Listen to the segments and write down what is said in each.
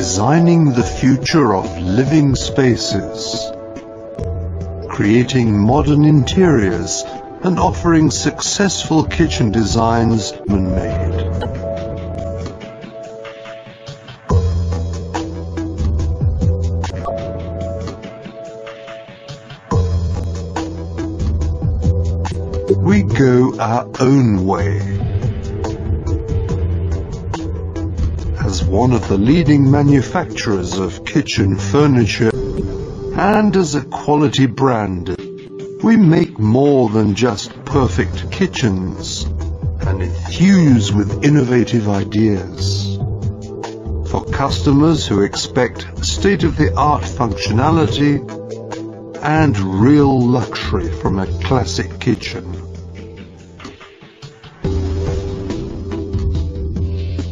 Designing the future of living spaces, creating modern interiors and offering successful kitchen designs man-made. We go our own way. As one of the leading manufacturers of kitchen furniture and as a quality brand, we make more than just perfect kitchens and enthuse with innovative ideas. For customers who expect state-of-the-art functionality and real luxury from a classic kitchen.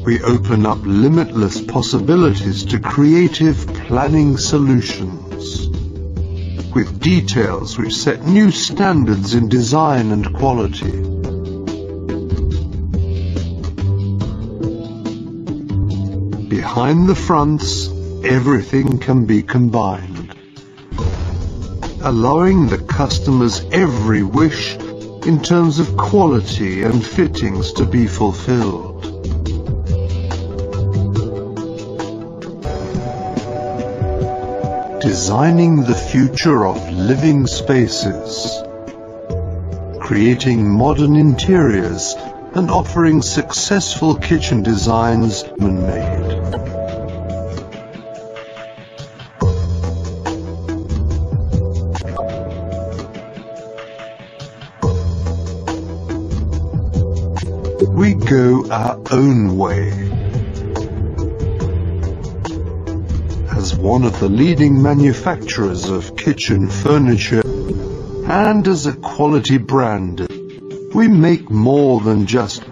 We open up limitless possibilities to creative planning solutions, with details which set new standards in design and quality. Behind the fronts, everything can be combined, allowing the customer's every wish in terms of quality and fittings to be fulfilled. Designing the future of living spaces, creating modern interiors and offering successful kitchen designs man-made. We go our own way. As one of the leading manufacturers of kitchen furniture and as a quality brand, we make more than just